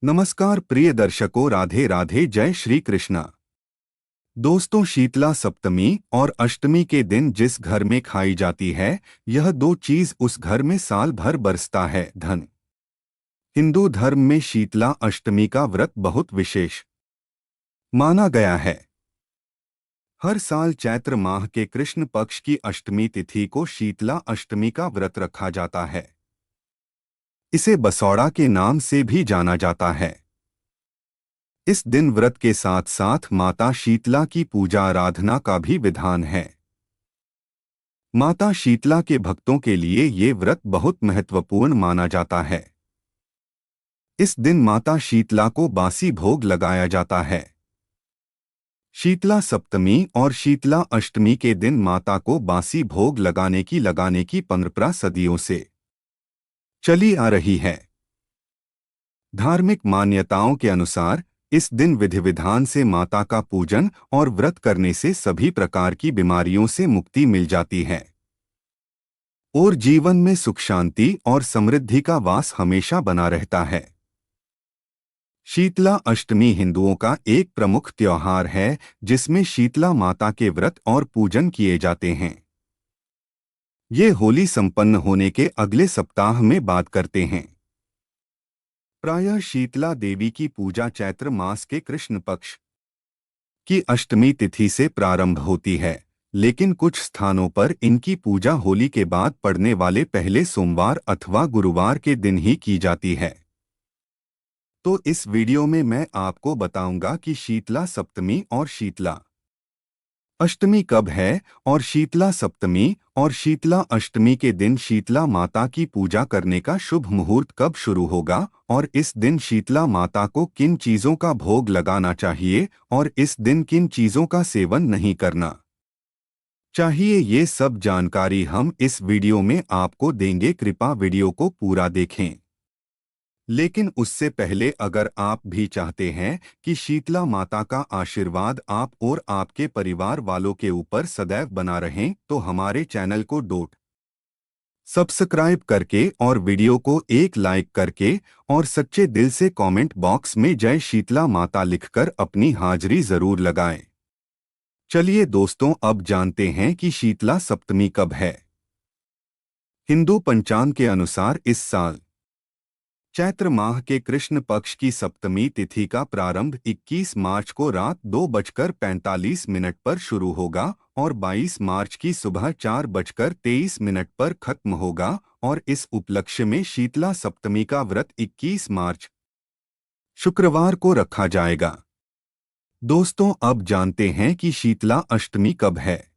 नमस्कार प्रिय दर्शकों, राधे राधे, जय श्री कृष्णा। दोस्तों, शीतला सप्तमी और अष्टमी के दिन जिस घर में खाई जाती है, यह दो चीज उस घर में साल भर बरसता है, धन। हिंदू धर्म में शीतला अष्टमी का व्रत बहुत विशेष माना गया है। हर साल चैत्र माह के कृष्ण पक्ष की अष्टमी तिथि को शीतला अष्टमी का व्रत रखा जाता है। इसे बसौड़ा के नाम से भी जाना जाता है। इस दिन व्रत के साथ साथ माता शीतला की पूजा आराधना का भी विधान है। माता शीतला के भक्तों के लिए ये व्रत बहुत महत्वपूर्ण माना जाता है। इस दिन माता शीतला को बासी भोग लगाया जाता है। शीतला सप्तमी और शीतला अष्टमी के दिन माता को बासी भोग लगाने की परंपरा सदियों से चली आ रही है। धार्मिक मान्यताओं के अनुसार इस दिन विधि विधान से माता का पूजन और व्रत करने से सभी प्रकार की बीमारियों से मुक्ति मिल जाती है और जीवन में सुख शांति और समृद्धि का वास हमेशा बना रहता है। शीतला अष्टमी हिंदुओं का एक प्रमुख त्योहार है, जिसमें शीतला माता के व्रत और पूजन किए जाते हैं। ये होली संपन्न होने के अगले सप्ताह में बात करते हैं। प्रायः शीतला देवी की पूजा चैत्र मास के कृष्ण पक्ष की अष्टमी तिथि से प्रारंभ होती है, लेकिन कुछ स्थानों पर इनकी पूजा होली के बाद पड़ने वाले पहले सोमवार अथवा गुरुवार के दिन ही की जाती है। तो इस वीडियो में मैं आपको बताऊंगा कि शीतला सप्तमी और शीतला अष्टमी कब है, और शीतला सप्तमी और शीतला अष्टमी के दिन शीतला माता की पूजा करने का शुभ मुहूर्त कब शुरू होगा, और इस दिन शीतला माता को किन चीज़ों का भोग लगाना चाहिए और इस दिन किन चीज़ों का सेवन नहीं करना चाहिए। ये सब जानकारी हम इस वीडियो में आपको देंगे। कृपया वीडियो को पूरा देखें। लेकिन उससे पहले अगर आप भी चाहते हैं कि शीतला माता का आशीर्वाद आप और आपके परिवार वालों के ऊपर सदैव बना रहें, तो हमारे चैनल को सब्सक्राइब करके और वीडियो को एक लाइक करके और सच्चे दिल से कमेंट बॉक्स में जय शीतला माता लिखकर अपनी हाजिरी जरूर लगाएं। चलिए दोस्तों, अब जानते हैं कि शीतला सप्तमी कब है। हिंदू पंचांग के अनुसार इस साल चैत्र माह के कृष्ण पक्ष की सप्तमी तिथि का प्रारंभ 21 मार्च को रात 2:45 पर शुरू होगा और 22 मार्च की सुबह 4:23 पर खत्म होगा, और इस उपलक्ष्य में शीतला सप्तमी का व्रत 21 मार्च शुक्रवार को रखा जाएगा। दोस्तों, अब जानते हैं कि शीतला अष्टमी कब है।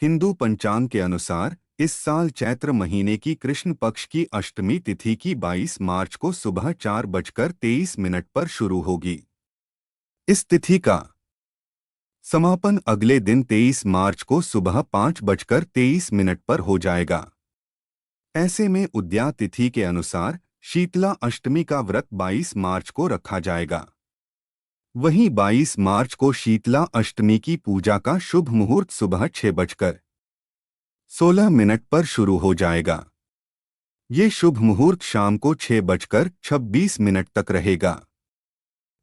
हिंदू पंचांग के अनुसार इस साल चैत्र महीने की कृष्ण पक्ष की अष्टमी तिथि की 22 मार्च को सुबह 4:23 पर शुरू होगी। इस तिथि का समापन अगले दिन 23 मार्च को सुबह 5:23 पर हो जाएगा। ऐसे में उद्या तिथि के अनुसार शीतला अष्टमी का व्रत 22 मार्च को रखा जाएगा। वहीं 22 मार्च को शीतला अष्टमी की पूजा का शुभ मुहूर्त सुबह 6:16 पर शुरू हो जाएगा। ये शुभ मुहूर्त शाम को 6:26 तक रहेगा।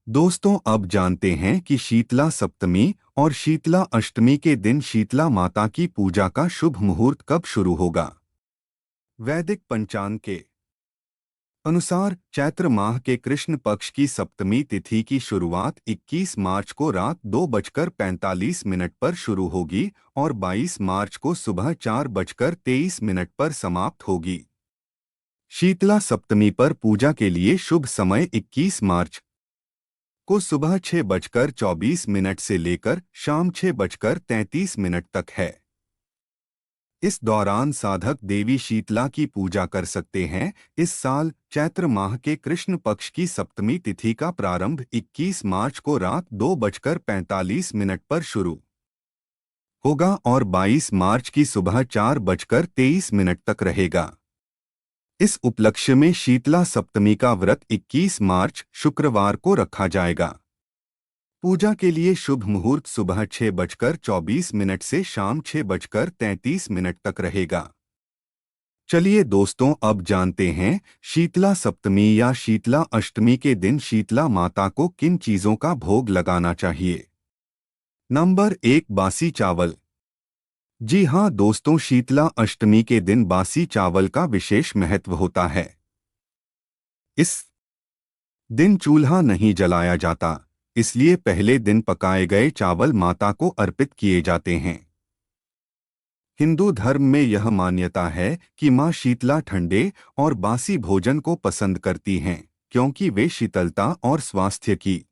दोस्तों, अब जानते हैं कि शीतला सप्तमी और शीतला अष्टमी के दिन शीतला माता की पूजा का शुभ मुहूर्त कब शुरू होगा। वैदिक पंचांग के अनुसार चैत्र माह के कृष्ण पक्ष की सप्तमी तिथि की शुरुआत 21 मार्च को रात 2:45 पर शुरू होगी और 22 मार्च को सुबह 4:23 पर समाप्त होगी। शीतला सप्तमी पर पूजा के लिए शुभ समय 21 मार्च को सुबह 6:24 से लेकर शाम 6:33 तक है। इस दौरान साधक देवी शीतला की पूजा कर सकते हैं। इस साल चैत्र माह के कृष्ण पक्ष की सप्तमी तिथि का प्रारंभ 21 मार्च को रात 2:45 पर शुरू होगा और 22 मार्च की सुबह 4:23 तक रहेगा। इस उपलक्ष्य में शीतला सप्तमी का व्रत 21 मार्च शुक्रवार को रखा जाएगा। पूजा के लिए शुभ मुहूर्त सुबह 6:24 से शाम 6:33 तक रहेगा। चलिए दोस्तों, अब जानते हैं शीतला सप्तमी या शीतला अष्टमी के दिन शीतला माता को किन चीजों का भोग लगाना चाहिए। नंबर 1, बासी चावल। जी हाँ दोस्तों, शीतला अष्टमी के दिन बासी चावल का विशेष महत्व होता है। इस दिन चूल्हा नहीं जलाया जाता, इसलिए पहले दिन पकाए गए चावल माता को अर्पित किए जाते हैं। हिंदू धर्म में यह मान्यता है कि मां शीतला ठंडे और बासी भोजन को पसंद करती हैं, क्योंकि वे शीतलता और स्वास्थ्य की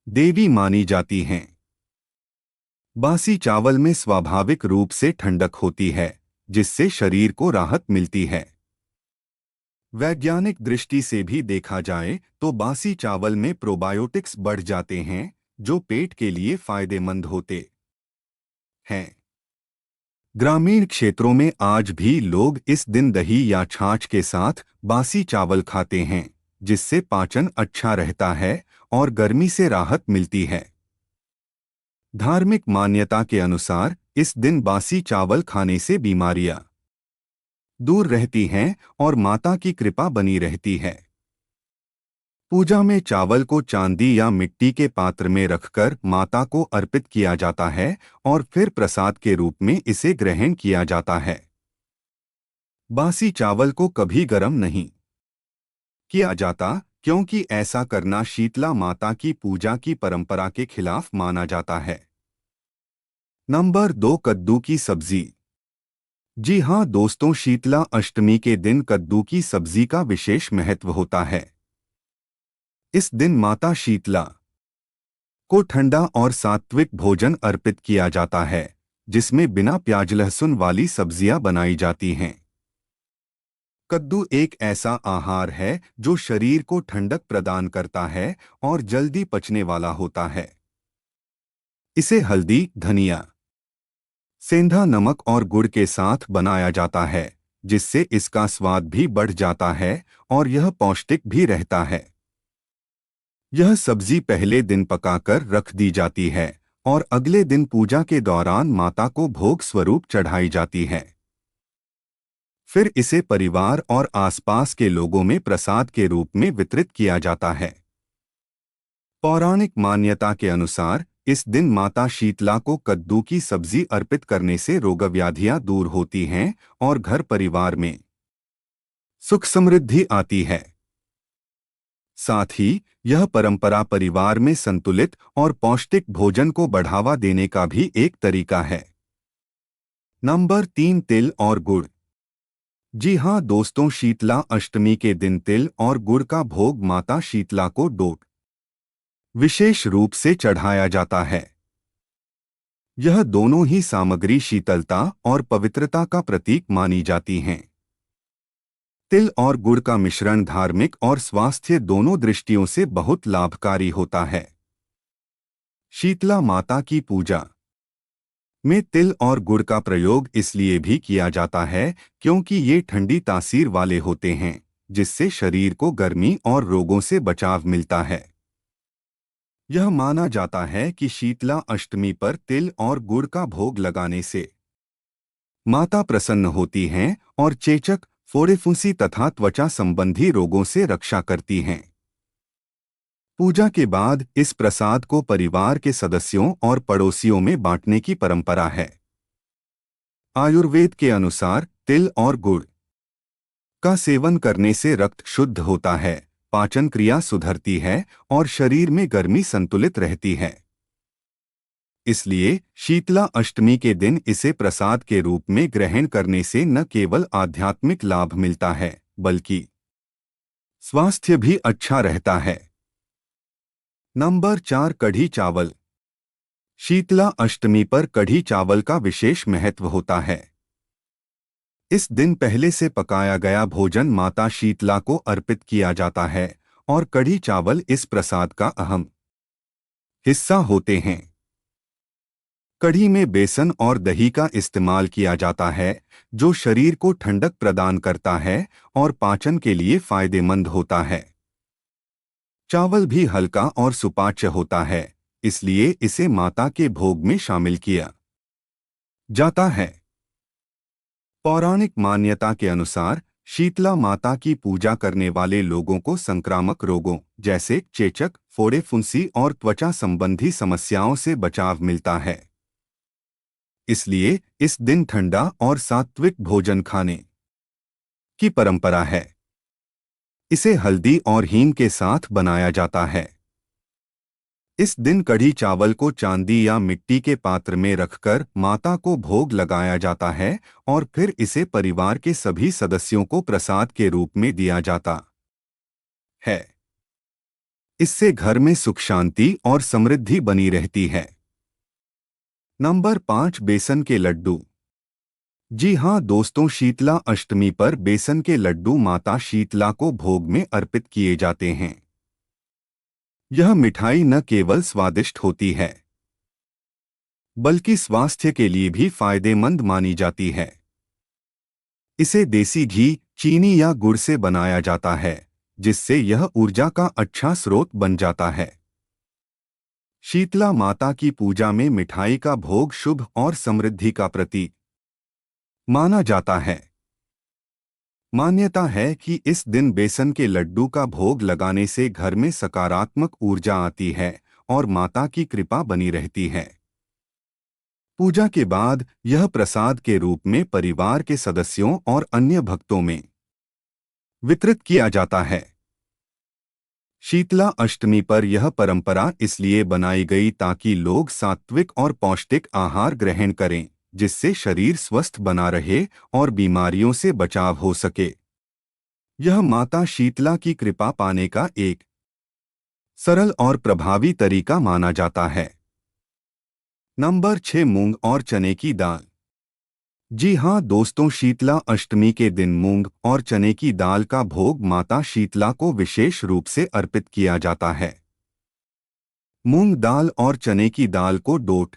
देवी मानी जाती हैं। बासी चावल में स्वाभाविक रूप से ठंडक होती है, जिससे शरीर को राहत मिलती है। वैज्ञानिक दृष्टि से भी देखा जाए तो बासी चावल में प्रोबायोटिक्स बढ़ जाते हैं, जो पेट के लिए फायदेमंद होते हैं। ग्रामीण क्षेत्रों में आज भी लोग इस दिन दही या छाछ के साथ बासी चावल खाते हैं, जिससे पाचन अच्छा रहता है और गर्मी से राहत मिलती है। धार्मिक मान्यता के अनुसार इस दिन बासी चावल खाने से बीमारियां दूर रहती हैं और माता की कृपा बनी रहती है। पूजा में चावल को चांदी या मिट्टी के पात्र में रखकर माता को अर्पित किया जाता है और फिर प्रसाद के रूप में इसे ग्रहण किया जाता है। बासी चावल को कभी गर्म नहीं किया जाता, क्योंकि ऐसा करना शीतला माता की पूजा की परंपरा के खिलाफ माना जाता है। नंबर 2, कद्दू की सब्जी। जी हाँ दोस्तों, शीतला अष्टमी के दिन कद्दू की सब्जी का विशेष महत्व होता है। इस दिन माता शीतला को ठंडा और सात्विक भोजन अर्पित किया जाता है, जिसमें बिना प्याज लहसुन वाली सब्जियां बनाई जाती हैं। कद्दू एक ऐसा आहार है जो शरीर को ठंडक प्रदान करता है और जल्दी पचने वाला होता है। इसे हल्दी, धनिया, सेंधा नमक और गुड़ के साथ बनाया जाता है, जिससे इसका स्वाद भी बढ़ जाता है और यह पौष्टिक भी रहता है। यह सब्जी पहले दिन पकाकर रख दी जाती है और अगले दिन पूजा के दौरान माता को भोग स्वरूप चढ़ाई जाती है। फिर इसे परिवार और आसपास के लोगों में प्रसाद के रूप में वितरित किया जाता है। पौराणिक मान्यता के अनुसार इस दिन माता शीतला को कद्दू की सब्जी अर्पित करने से रोगव्याधियां दूर होती हैं और घर परिवार में सुख समृद्धि आती है। साथ ही यह परंपरा परिवार में संतुलित और पौष्टिक भोजन को बढ़ावा देने का भी एक तरीका है। नंबर 3, तिल और गुड़। जी हाँ दोस्तों, शीतला अष्टमी के दिन तिल और गुड़ का भोग माता शीतला को विशेष रूप से चढ़ाया जाता है। यह दोनों ही सामग्री शीतलता और पवित्रता का प्रतीक मानी जाती हैं। तिल और गुड़ का मिश्रण धार्मिक और स्वास्थ्य दोनों दृष्टियों से बहुत लाभकारी होता है। शीतला माता की पूजा में तिल और गुड़ का प्रयोग इसलिए भी किया जाता है क्योंकि ये ठंडी तासीर वाले होते हैं, जिससे शरीर को गर्मी और रोगों से बचाव मिलता है। यह माना जाता है कि शीतला अष्टमी पर तिल और गुड़ का भोग लगाने से माता प्रसन्न होती हैं और चेचक, फोड़े-फुंसी तथा त्वचा संबंधी रोगों से रक्षा करती हैं। पूजा के बाद इस प्रसाद को परिवार के सदस्यों और पड़ोसियों में बांटने की परंपरा है। आयुर्वेद के अनुसार तिल और गुड़ का सेवन करने से रक्त शुद्ध होता है, पाचन क्रिया सुधरती है और शरीर में गर्मी संतुलित रहती है। इसलिए शीतला अष्टमी के दिन इसे प्रसाद के रूप में ग्रहण करने से न केवल आध्यात्मिक लाभ मिलता है, बल्कि स्वास्थ्य भी अच्छा रहता है। नंबर 4, कढ़ी चावल। शीतला अष्टमी पर कढ़ी चावल का विशेष महत्व होता है। इस दिन पहले से पकाया गया भोजन माता शीतला को अर्पित किया जाता है और कढ़ी चावल इस प्रसाद का अहम हिस्सा होते हैं। कढ़ी में बेसन और दही का इस्तेमाल किया जाता है, जो शरीर को ठंडक प्रदान करता है और पाचन के लिए फायदेमंद होता है। चावल भी हल्का और सुपाच्य होता है, इसलिए इसे माता के भोग में शामिल किया जाता है। पौराणिक मान्यता के अनुसार शीतला माता की पूजा करने वाले लोगों को संक्रामक रोगों जैसे चेचक, फोड़े फुंसी और त्वचा संबंधी समस्याओं से बचाव मिलता है। इसलिए इस दिन ठंडा और सात्विक भोजन खाने की परंपरा है। इसे हल्दी और हींग के साथ बनाया जाता है। इस दिन कढ़ी चावल को चांदी या मिट्टी के पात्र में रखकर माता को भोग लगाया जाता है और फिर इसे परिवार के सभी सदस्यों को प्रसाद के रूप में दिया जाता है। इससे घर में सुख शांति और समृद्धि बनी रहती है। नंबर 5, बेसन के लड्डू। जी हाँ दोस्तों, शीतला अष्टमी पर बेसन के लड्डू माता शीतला को भोग में अर्पित किए जाते हैं। यह मिठाई न केवल स्वादिष्ट होती है बल्कि स्वास्थ्य के लिए भी फायदेमंद मानी जाती है। इसे देसी घी, चीनी या गुड़ से बनाया जाता है, जिससे यह ऊर्जा का अच्छा स्रोत बन जाता है। शीतला माता की पूजा में मिठाई का भोग शुभ और समृद्धि का प्रतीक माना जाता है। मान्यता है कि इस दिन बेसन के लड्डू का भोग लगाने से घर में सकारात्मक ऊर्जा आती है और माता की कृपा बनी रहती है। पूजा के बाद यह प्रसाद के रूप में परिवार के सदस्यों और अन्य भक्तों में वितरित किया जाता है। शीतला अष्टमी पर यह परंपरा इसलिए बनाई गई ताकि लोग सात्विक और पौष्टिक आहार ग्रहण करें, जिससे शरीर स्वस्थ बना रहे और बीमारियों से बचाव हो सके। यह माता शीतला की कृपा पाने का एक सरल और प्रभावी तरीका माना जाता है। नंबर 6, मूंग और चने की दाल। जी हाँ दोस्तों, शीतला अष्टमी के दिन मूंग और चने की दाल का भोग माता शीतला को विशेष रूप से अर्पित किया जाता है। मूंग दाल और चने की दाल को डोट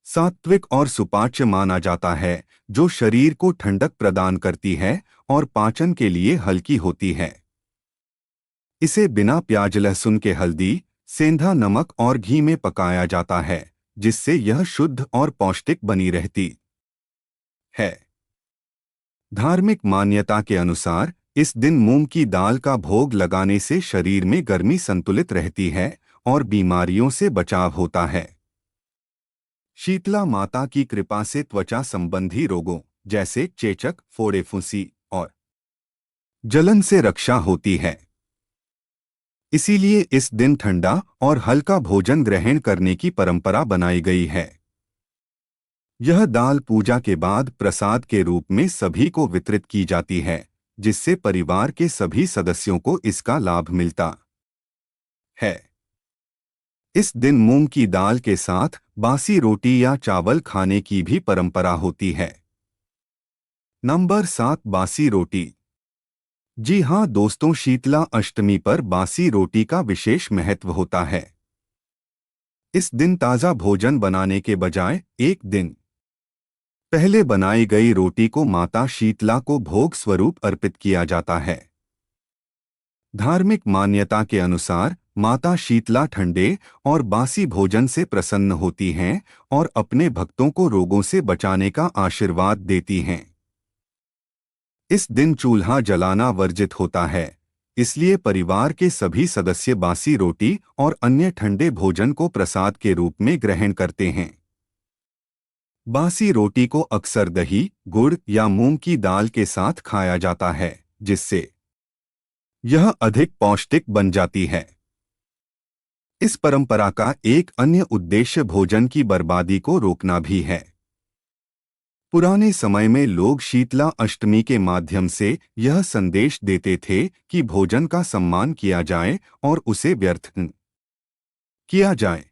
सात्विक और सुपाच्य माना जाता है, जो शरीर को ठंडक प्रदान करती है और पाचन के लिए हल्की होती है। इसे बिना प्याज लहसुन के हल्दी, सेंधा नमक और घी में पकाया जाता है, जिससे यह शुद्ध और पौष्टिक बनी रहती है। धार्मिक मान्यता के अनुसार इस दिन मूंग की दाल का भोग लगाने से शरीर में गर्मी संतुलित रहती है और बीमारियों से बचाव होता है। शीतला माता की कृपा से त्वचा संबंधी रोगों जैसे चेचक, फोड़े फुंसी और जलन से रक्षा होती है। इसीलिए इस दिन ठंडा और हल्का भोजन ग्रहण करने की परंपरा बनाई गई है। यह दाल पूजा के बाद प्रसाद के रूप में सभी को वितरित की जाती है, जिससे परिवार के सभी सदस्यों को इसका लाभ मिलता है। इस दिन मूंग की दाल के साथ बासी रोटी या चावल खाने की भी परंपरा होती है। नंबर 7, बासी रोटी। जी हाँ दोस्तों, शीतला अष्टमी पर बासी रोटी का विशेष महत्व होता है। इस दिन ताज़ा भोजन बनाने के बजाय एक दिन पहले बनाई गई रोटी को माता शीतला को भोग स्वरूप अर्पित किया जाता है। धार्मिक मान्यता के अनुसार माता शीतला ठंडे और बासी भोजन से प्रसन्न होती हैं और अपने भक्तों को रोगों से बचाने का आशीर्वाद देती हैं। इस दिन चूल्हा जलाना वर्जित होता है, इसलिए परिवार के सभी सदस्य बासी रोटी और अन्य ठंडे भोजन को प्रसाद के रूप में ग्रहण करते हैं। बासी रोटी को अक्सर दही, गुड़ या मूंग की दाल के साथ खाया जाता है, जिससे यह अधिक पौष्टिक बन जाती है। इस परंपरा का एक अन्य उद्देश्य भोजन की बर्बादी को रोकना भी है। पुराने समय में लोग शीतला अष्टमी के माध्यम से यह संदेश देते थे कि भोजन का सम्मान किया जाए और उसे व्यर्थ न किया जाए।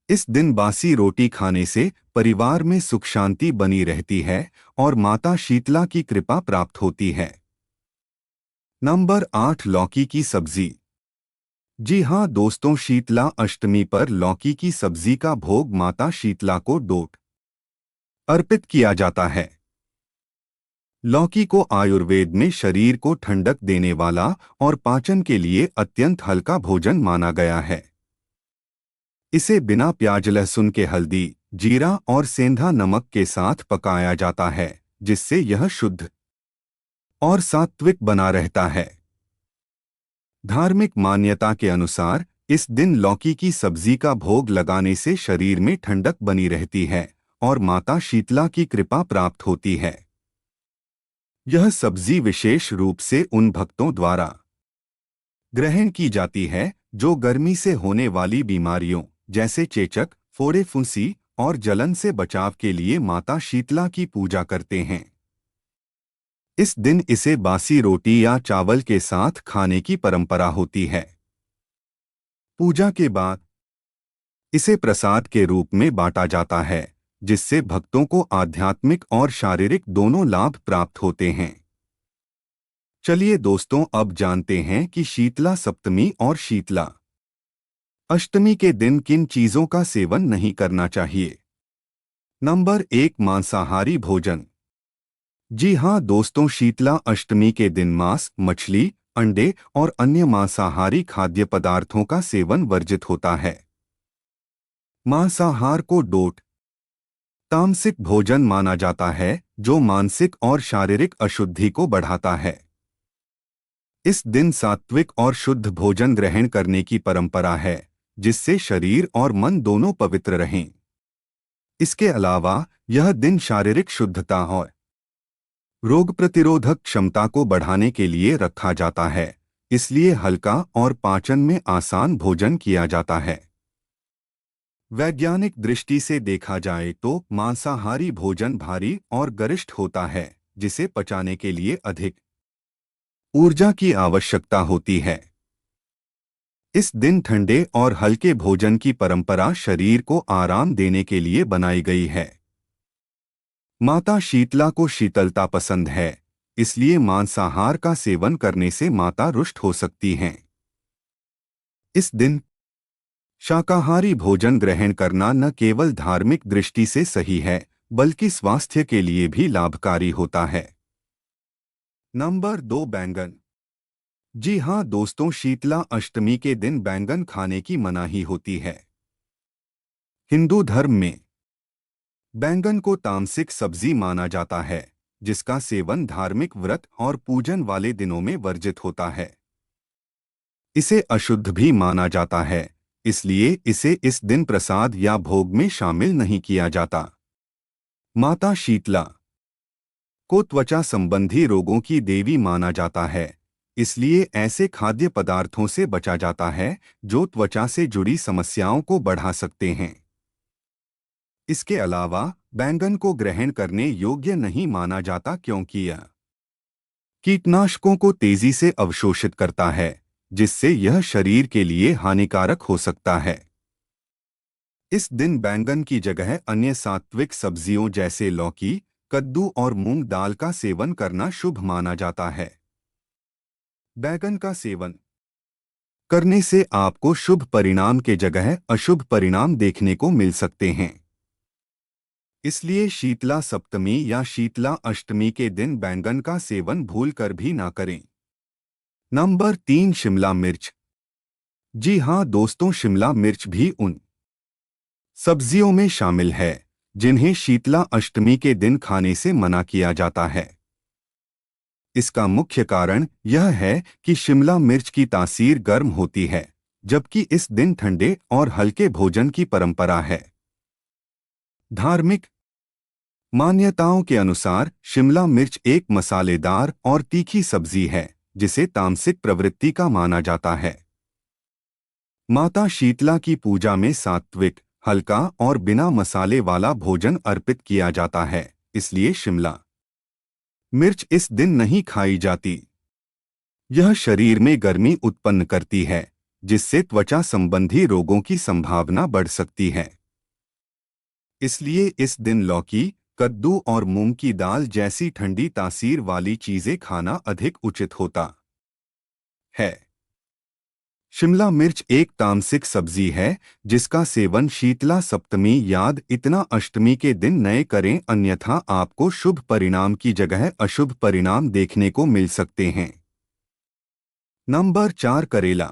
इस दिन बासी रोटी खाने से परिवार में सुख शांति बनी रहती है और माता शीतला की कृपा प्राप्त होती है। नंबर 8, लौकी की सब्जी। जी हाँ दोस्तों, शीतला अष्टमी पर लौकी की सब्जी का भोग माता शीतला को डोट अर्पित किया जाता है। लौकी को आयुर्वेद में शरीर को ठंडक देने वाला और पाचन के लिए अत्यंत हल्का भोजन माना गया है। इसे बिना प्याज लहसुन के हल्दी, जीरा और सेंधा नमक के साथ पकाया जाता है, जिससे यह शुद्ध और सात्विक बना रहता है। धार्मिक मान्यता के अनुसार इस दिन लौकी की सब्जी का भोग लगाने से शरीर में ठंडक बनी रहती है और माता शीतला की कृपा प्राप्त होती है। यह सब्जी विशेष रूप से उन भक्तों द्वारा ग्रहण की जाती है जो गर्मी से होने वाली बीमारियों जैसे चेचक, फोड़े फुंसी और जलन से बचाव के लिए माता शीतला की पूजा करते हैं। इस दिन इसे बासी रोटी या चावल के साथ खाने की परंपरा होती है। पूजा के बाद इसे प्रसाद के रूप में बांटा जाता है, जिससे भक्तों को आध्यात्मिक और शारीरिक दोनों लाभ प्राप्त होते हैं। चलिए दोस्तों, अब जानते हैं कि शीतला सप्तमी और शीतला अष्टमी के दिन किन चीजों का सेवन नहीं करना चाहिए। नंबर 1, मांसाहारी भोजन। जी हाँ दोस्तों, शीतला अष्टमी के दिन मांस, मछली, अंडे और अन्य मांसाहारी खाद्य पदार्थों का सेवन वर्जित होता है। मांसाहार को डोट तामसिक भोजन माना जाता है, जो मानसिक और शारीरिक अशुद्धि को बढ़ाता है। इस दिन सात्विक और शुद्ध भोजन ग्रहण करने की परंपरा है, जिससे शरीर और मन दोनों पवित्र रहें। इसके अलावा यह दिन शारीरिक शुद्धता और रोग प्रतिरोधक क्षमता को बढ़ाने के लिए रखा जाता है, इसलिए हल्का और पाचन में आसान भोजन किया जाता है। वैज्ञानिक दृष्टि से देखा जाए तो मांसाहारी भोजन भारी और गरिष्ठ होता है, जिसे पचाने के लिए अधिक ऊर्जा की आवश्यकता होती है। इस दिन ठंडे और हल्के भोजन की परंपरा शरीर को आराम देने के लिए बनाई गई है। माता शीतला को शीतलता पसंद है, इसलिए मांसाहार का सेवन करने से माता रुष्ट हो सकती हैं। इस दिन शाकाहारी भोजन ग्रहण करना न केवल धार्मिक दृष्टि से सही है, बल्कि स्वास्थ्य के लिए भी लाभकारी होता है। नंबर 2, बैंगन। जी हाँ दोस्तों, शीतला अष्टमी के दिन बैंगन खाने की मनाही होती है। हिंदू धर्म में बैंगन को तामसिक सब्जी माना जाता है, जिसका सेवन धार्मिक व्रत और पूजन वाले दिनों में वर्जित होता है। इसे अशुद्ध भी माना जाता है, इसलिए इसे इस दिन प्रसाद या भोग में शामिल नहीं किया जाता। माता शीतला को त्वचा संबंधी रोगों की देवी माना जाता है, इसलिए ऐसे खाद्य पदार्थों से बचा जाता है जो त्वचा से जुड़ी समस्याओं को बढ़ा सकते हैं। इसके अलावा बैंगन को ग्रहण करने योग्य नहीं माना जाता, क्योंकि यह कीटनाशकों को तेजी से अवशोषित करता है, जिससे यह शरीर के लिए हानिकारक हो सकता है। इस दिन बैंगन की जगह अन्य सात्विक सब्जियों जैसे लौकी, कद्दू और मूंग दाल का सेवन करना शुभ माना जाता है। बैंगन का सेवन करने से आपको शुभ परिणाम के जगह अशुभ परिणाम देखने को मिल सकते हैं। इसलिए शीतला सप्तमी या शीतला अष्टमी के दिन बैंगन का सेवन भूलकर भी ना करें। नंबर 3, शिमला मिर्च। जी हाँ दोस्तों, शिमला मिर्च भी उन सब्जियों में शामिल है जिन्हें शीतला अष्टमी के दिन खाने से मना किया जाता है। इसका मुख्य कारण यह है कि शिमला मिर्च की तासीर गर्म होती है, जबकि इस दिन ठंडे और हल्के भोजन की परंपरा है। धार्मिक मान्यताओं के अनुसार शिमला मिर्च एक मसालेदार और तीखी सब्जी है, जिसे तामसिक प्रवृत्ति का माना जाता है। माता शीतला की पूजा में सात्विक, हल्का और बिना मसाले वाला भोजन अर्पित किया जाता है, इसलिए शिमला मिर्च इस दिन नहीं खाई जाती। यह शरीर में गर्मी उत्पन्न करती है, जिससे त्वचा संबंधी रोगों की संभावना बढ़ सकती है। इसलिए इस दिन लौकी, कद्दू और मूंग की दाल जैसी ठंडी तासीर वाली चीजें खाना अधिक उचित होता है। शिमला मिर्च एक तामसिक सब्जी है, जिसका सेवन शीतला सप्तमी याद इतना अष्टमी के दिन नए करें, अन्यथा आपको शुभ परिणाम की जगह अशुभ परिणाम देखने को मिल सकते हैं। नंबर 4, करेला।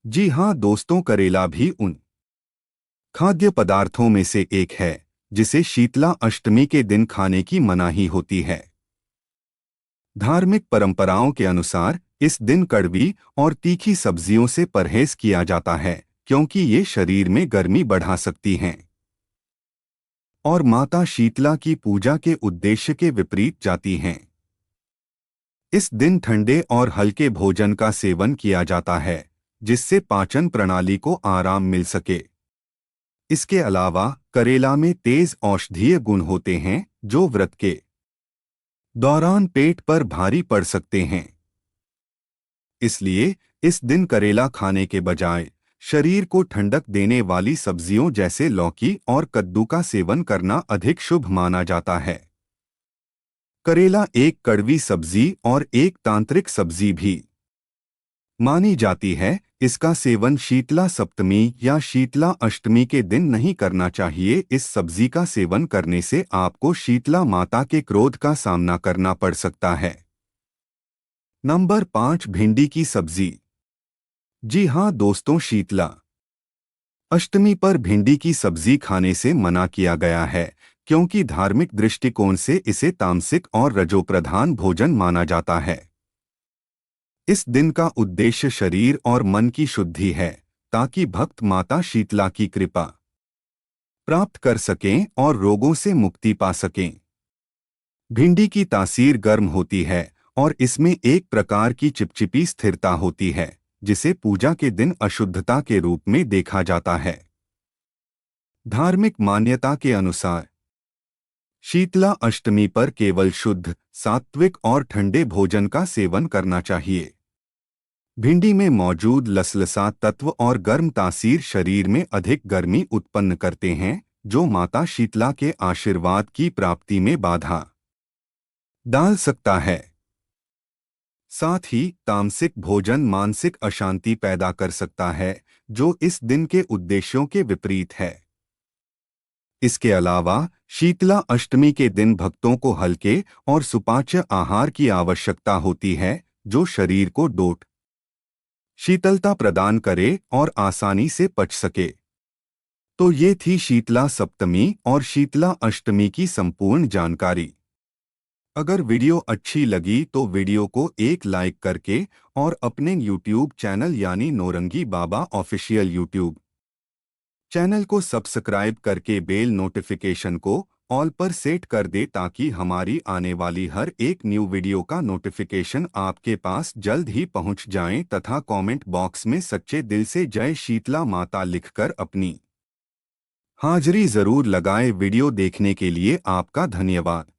जी हाँ दोस्तों, करेला भी उन खाद्य पदार्थों में से एक है जिसे शीतला अष्टमी के दिन खाने की मनाही होती है। धार्मिक परंपराओं के अनुसार इस दिन कड़वी और तीखी सब्जियों से परहेज किया जाता है, क्योंकि ये शरीर में गर्मी बढ़ा सकती हैं और माता शीतला की पूजा के उद्देश्य के विपरीत जाती हैं। इस दिन ठंडे और हल्के भोजन का सेवन किया जाता है, जिससे पाचन प्रणाली को आराम मिल सके। इसके अलावा करेला में तेज औषधीय गुण होते हैं, जो व्रत के दौरान पेट पर भारी पड़ सकते हैं। इसलिए इस दिन करेला खाने के बजाय शरीर को ठंडक देने वाली सब्जियों जैसे लौकी और कद्दू का सेवन करना अधिक शुभ माना जाता है। करेला एक कड़वी सब्जी और एक तांत्रिक सब्जी भी मानी जाती है। इसका सेवन शीतला सप्तमी या शीतला अष्टमी के दिन नहीं करना चाहिए। इस सब्जी का सेवन करने से आपको शीतला माता के क्रोध का सामना करना पड़ सकता है। नंबर 5, भिंडी की सब्जी। जी हाँ दोस्तों, शीतला अष्टमी पर भिंडी की सब्जी खाने से मना किया गया है, क्योंकि धार्मिक दृष्टिकोण से इसे तामसिक और रजोप्रधान भोजन माना जाता है। इस दिन का उद्देश्य शरीर और मन की शुद्धि है, ताकि भक्त माता शीतला की कृपा प्राप्त कर सकें और रोगों से मुक्ति पा सकें। भिंडी की तासीर गर्म होती है और इसमें एक प्रकार की चिपचिपी स्थिरता होती है, जिसे पूजा के दिन अशुद्धता के रूप में देखा जाता है। धार्मिक मान्यता के अनुसार शीतला अष्टमी पर केवल शुद्ध, सात्विक और ठंडे भोजन का सेवन करना चाहिए। भिंडी में मौजूद लसलसा तत्व और गर्म तासीर शरीर में अधिक गर्मी उत्पन्न करते हैं, जो माता शीतला के आशीर्वाद की प्राप्ति में बाधा डाल सकता है। साथ ही तामसिक भोजन मानसिक अशांति पैदा कर सकता है, जो इस दिन के उद्देश्यों के विपरीत है। इसके अलावा शीतला अष्टमी के दिन भक्तों को हल्के और सुपाच्य आहार की आवश्यकता होती है, जो शरीर को डोट शीतलता प्रदान करे और आसानी से पच सके। तो ये थी शीतला सप्तमी और शीतला अष्टमी की संपूर्ण जानकारी। अगर वीडियो अच्छी लगी तो वीडियो को एक लाइक करके और अपने YouTube चैनल यानी नौरंगी बाबा ऑफिशियल YouTube चैनल को सब्सक्राइब करके बेल नोटिफिकेशन को ऑल पर सेट कर दे, ताकि हमारी आने वाली हर एक न्यू वीडियो का नोटिफिकेशन आपके पास जल्द ही पहुंच जाए। तथा कमेंट बॉक्स में सच्चे दिल से जय शीतला माता लिखकर अपनी हाजिरी जरूर लगाएं। वीडियो देखने के लिए आपका धन्यवाद।